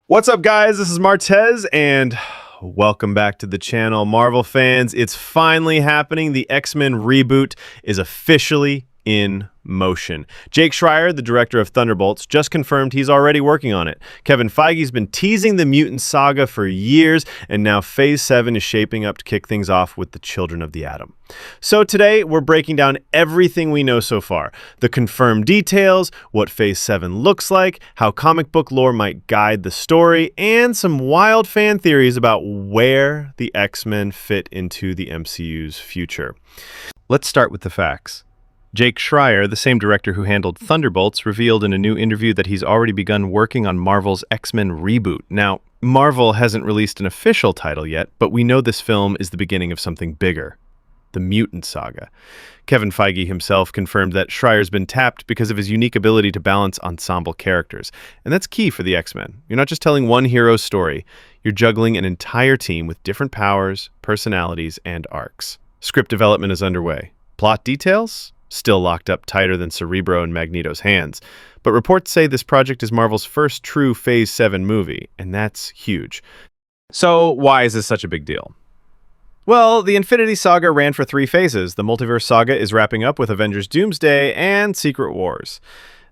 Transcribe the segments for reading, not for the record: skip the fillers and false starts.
What's up, guys? This is Martez, and welcome back to the channel. Marvel fans, it's finally happening. The X-Men reboot is officially in motion. Jake Schreier, the director of Thunderbolts, just confirmed he's already working on it. Kevin Feige's been teasing the Mutant Saga for years, and now Phase 7 is shaping up to kick things off with the Children of the Atom. So today, we're breaking down everything we know so far. The confirmed details, what Phase 7 looks like, how comic book lore might guide the story, and some wild fan theories about where the X-Men fit into the MCU's future. Let's start with the facts. Jake Schreier, the same director who handled Thunderbolts, revealed in a new interview that he's already begun working on Marvel's X-Men reboot. Now, Marvel hasn't released an official title yet, but we know this film is the beginning of something bigger. The Mutant Saga. Kevin Feige himself confirmed that Schreier's been tapped because of his unique ability to balance ensemble characters. And that's key for the X-Men. You're not just telling one hero's story, you're juggling an entire team with different powers, personalities, and arcs. Script development is underway. Plot details? Still locked up tighter than Cerebro and Magneto's hands. But reports say this project is Marvel's first true Phase 7 movie, and that's huge. So why is this such a big deal? Well, the Infinity Saga ran for 3 phases. The Multiverse Saga is wrapping up with Avengers Doomsday and Secret Wars.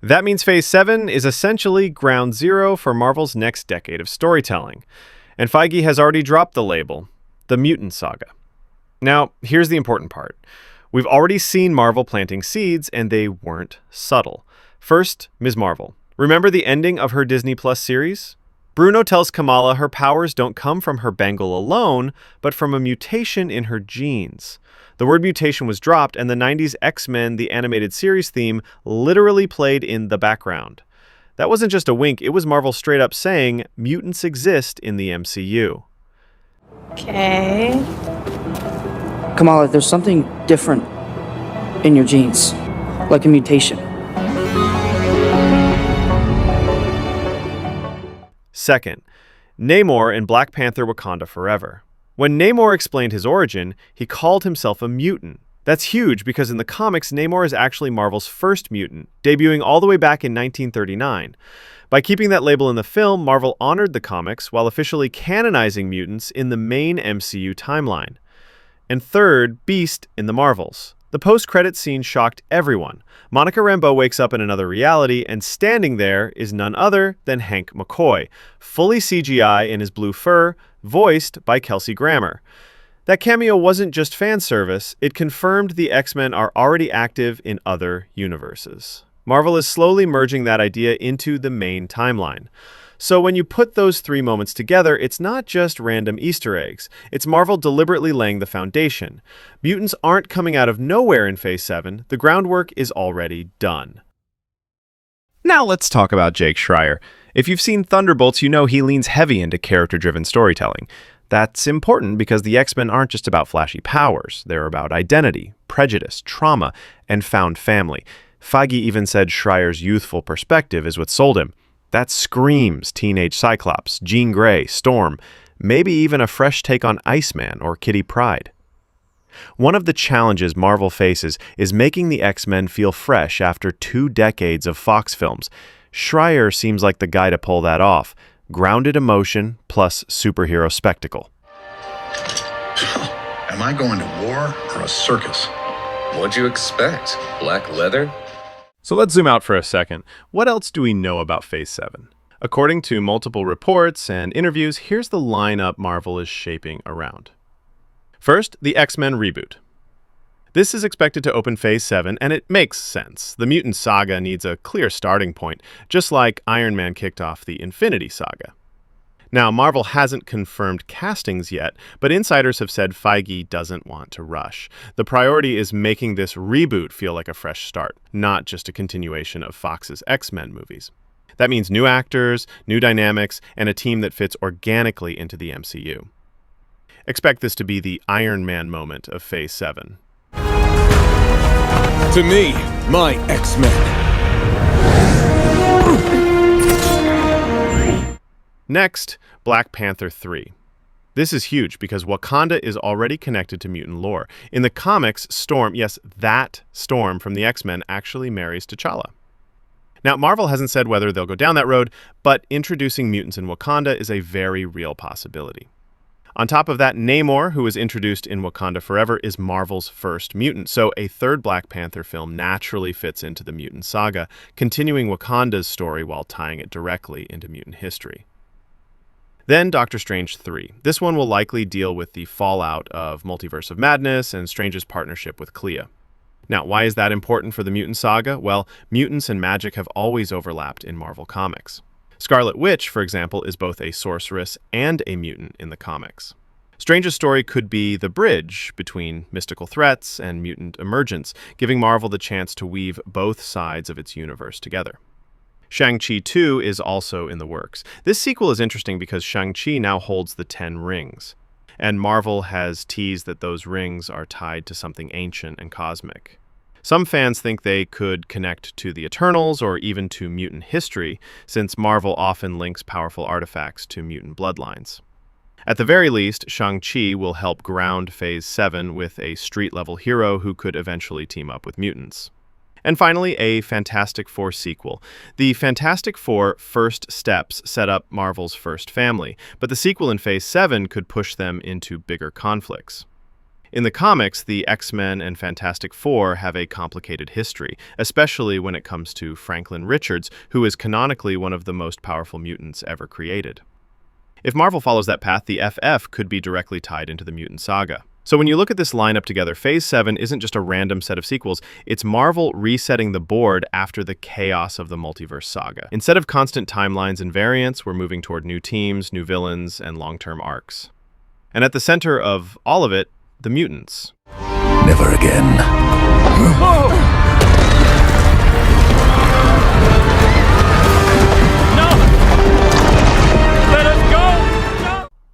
That means Phase 7 is essentially ground zero for Marvel's next decade of storytelling. And Feige has already dropped the label, the Mutant Saga. Now, here's the important part. We've already seen Marvel planting seeds, and they weren't subtle. First, Ms. Marvel. Remember the ending of her Disney Plus series? Bruno tells Kamala her powers don't come from her bangle alone, but from a mutation in her genes. The word mutation was dropped, and the 90s X-Men, the animated series theme, literally played in the background. That wasn't just a wink, it was Marvel straight up saying, mutants exist in the MCU. Okay. Kamala, there's something different in your genes, like a mutation. Second, Namor in Black Panther Wakanda Forever. When Namor explained his origin, he called himself a mutant. That's huge because in the comics, Namor is actually Marvel's first mutant, debuting all the way back in 1939. By keeping that label in the film, Marvel honored the comics while officially canonizing mutants in the main MCU timeline. And third, Beast in the Marvels. The post-credits scene shocked everyone. Monica Rambeau wakes up in another reality, and standing there is none other than Hank McCoy, fully CGI in his blue fur, voiced by Kelsey Grammer. That cameo wasn't just fan service, it confirmed the X-Men are already active in other universes. Marvel is slowly merging that idea into the main timeline. So when you put those 3 moments together, it's not just random Easter eggs. It's Marvel deliberately laying the foundation. Mutants aren't coming out of nowhere in Phase 7. The groundwork is already done. Now let's talk about Jake Schreier. If you've seen Thunderbolts, you know he leans heavy into character-driven storytelling. That's important because the X-Men aren't just about flashy powers. They're about identity, prejudice, trauma, and found family. Feige even said Schreier's youthful perspective is what sold him. That screams teenage Cyclops, Jean Grey, Storm, maybe even a fresh take on Iceman or Kitty Pryde. One of the challenges Marvel faces is making the X-Men feel fresh after 2 decades of Fox films. Schreier seems like the guy to pull that off. Grounded emotion plus superhero spectacle. Am I going to war or a circus? What'd you expect? Black leather? So let's zoom out for a second. What else do we know about Phase 7? According to multiple reports and interviews, here's the lineup Marvel is shaping around. First, the X-Men reboot. This is expected to open Phase 7, and it makes sense. The Mutant Saga needs a clear starting point, just like Iron Man kicked off the Infinity Saga. Now, Marvel hasn't confirmed castings yet, but insiders have said Feige doesn't want to rush. The priority is making this reboot feel like a fresh start, not just a continuation of Fox's X-Men movies. That means new actors, new dynamics, and a team that fits organically into the MCU. Expect this to be the Iron Man moment of Phase 7. To me, my X-Men. Next, Black Panther 3. This is huge because Wakanda is already connected to mutant lore. In the comics, Storm, yes, that Storm from the X-Men actually marries T'Challa. Now, Marvel hasn't said whether they'll go down that road, but introducing mutants in Wakanda is a very real possibility. On top of that, Namor, who was introduced in Wakanda Forever, is Marvel's first mutant, so a third Black Panther film naturally fits into the mutant saga, continuing Wakanda's story while tying it directly into mutant history. Then Doctor Strange 3. This one will likely deal with the fallout of Multiverse of Madness and Strange's partnership with Clea. Now, why is that important for the mutant saga? Well, mutants and magic have always overlapped in Marvel Comics. Scarlet Witch, for example, is both a sorceress and a mutant in the comics. Strange's story could be the bridge between mystical threats and mutant emergence, giving Marvel the chance to weave both sides of its universe together. Shang-Chi 2 is also in the works. This sequel is interesting because Shang-Chi now holds the 10 rings, and Marvel has teased that those rings are tied to something ancient and cosmic. Some fans think they could connect to the Eternals or even to mutant history, since Marvel often links powerful artifacts to mutant bloodlines. At the very least, Shang-Chi will help ground Phase 7 with a street-level hero who could eventually team up with mutants. And finally, a Fantastic Four sequel. The Fantastic Four First Steps set up Marvel's first family, but the sequel in Phase 7 could push them into bigger conflicts. In the comics, the X-Men and Fantastic Four have a complicated history, especially when it comes to Franklin Richards, who is canonically one of the most powerful mutants ever created. If Marvel follows that path, the FF could be directly tied into the mutant saga. So when you look at this lineup together, Phase 7 isn't just a random set of sequels, it's Marvel resetting the board after the chaos of the multiverse saga. Instead of constant timelines and variants, we're moving toward new teams, new villains, and long-term arcs. And at the center of all of it, the mutants. Never again.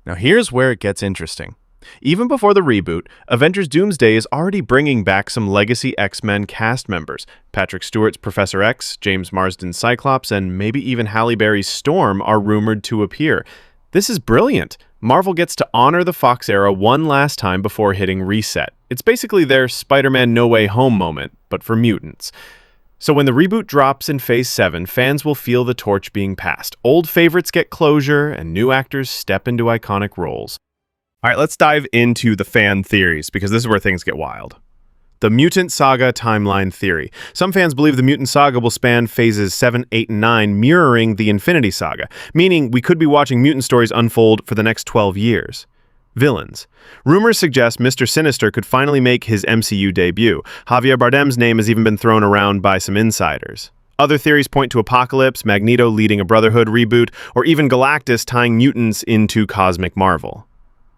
Now here's where it gets interesting. Even before the reboot, Avengers Doomsday is already bringing back some legacy X-Men cast members. Patrick Stewart's Professor X, James Marsden's Cyclops, and maybe even Halle Berry's Storm are rumored to appear. This is brilliant. Marvel gets to honor the Fox era one last time before hitting reset. It's basically their Spider-Man No Way Home moment, but for mutants. So when the reboot drops in Phase 7, fans will feel the torch being passed. Old favorites get closure, and new actors step into iconic roles. All right, let's dive into the fan theories, because this is where things get wild. The Mutant Saga timeline theory. Some fans believe the Mutant Saga will span Phases 7, 8, and 9, mirroring the Infinity Saga, meaning we could be watching mutant stories unfold for the next 12 years. Villains. Rumors suggest Mr. Sinister could finally make his MCU debut. Javier Bardem's name has even been thrown around by some insiders. Other theories point to Apocalypse, Magneto leading a Brotherhood reboot, or even Galactus tying mutants into cosmic Marvel.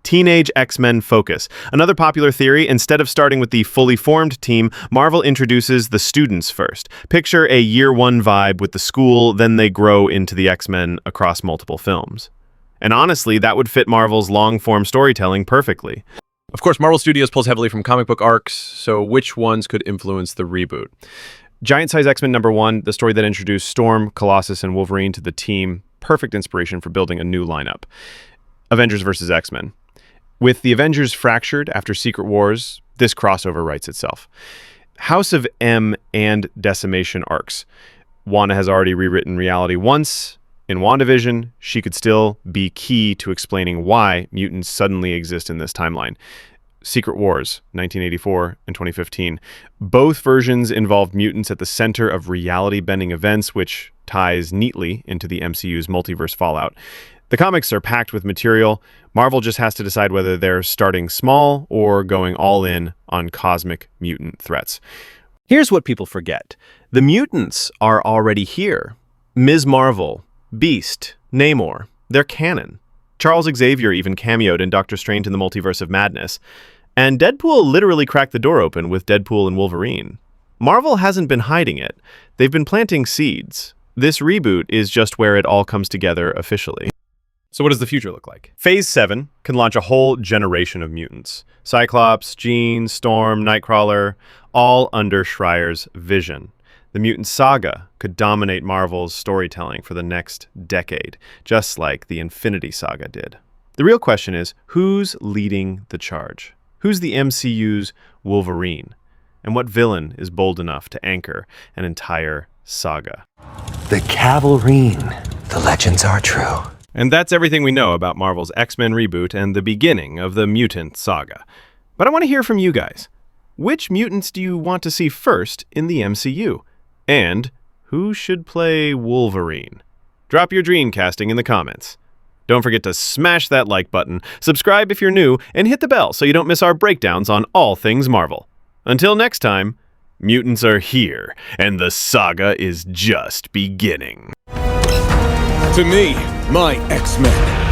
Teenage X-Men focus. Another popular theory, instead of starting with the fully formed team, Marvel introduces the students first. Picture a year one vibe with the school, then they grow into the X-Men across multiple films. And honestly, that would fit Marvel's long-form storytelling perfectly. Of course, Marvel Studios pulls heavily from comic book arcs, so which ones could influence the reboot? Giant Size X-Men #1, the story that introduced Storm, Colossus, and Wolverine to the team. Perfect inspiration for building a new lineup. Avengers vs. X-Men. With the Avengers fractured after Secret Wars, this crossover writes itself. House of M and Decimation arcs. Wanda has already rewritten reality once. In WandaVision, she could still be key to explaining why mutants suddenly exist in this timeline. Secret Wars, 1984 and 2015. Both versions involved mutants at the center of reality-bending events, which ties neatly into the MCU's multiverse fallout. The comics are packed with material. Marvel just has to decide whether they're starting small or going all in on cosmic mutant threats. Here's what people forget. The mutants are already here. Ms. Marvel, Beast, Namor, they're canon. Charles Xavier even cameoed in Doctor Strange in the Multiverse of Madness. And Deadpool literally cracked the door open with Deadpool and Wolverine. Marvel hasn't been hiding it. They've been planting seeds. This reboot is just where it all comes together officially. So what does the future look like? Phase 7 can launch a whole generation of mutants. Cyclops, Jean, Storm, Nightcrawler, all under Schreier's vision. The Mutant Saga could dominate Marvel's storytelling for the next decade, just like the Infinity Saga did. The real question is, who's leading the charge? Who's the MCU's Wolverine? And what villain is bold enough to anchor an entire Saga. The Cavalrine. The legends are true. And that's everything we know about Marvel's X-Men reboot and the beginning of the Mutant Saga. But I want to hear from you guys. Which mutants do you want to see first in the MCU? And who should play Wolverine? Drop your dream casting in the comments. Don't forget to smash that like button, subscribe if you're new, and hit the bell so you don't miss our breakdowns on all things Marvel. Until next time, mutants are here, and the saga is just beginning. To me, my X-Men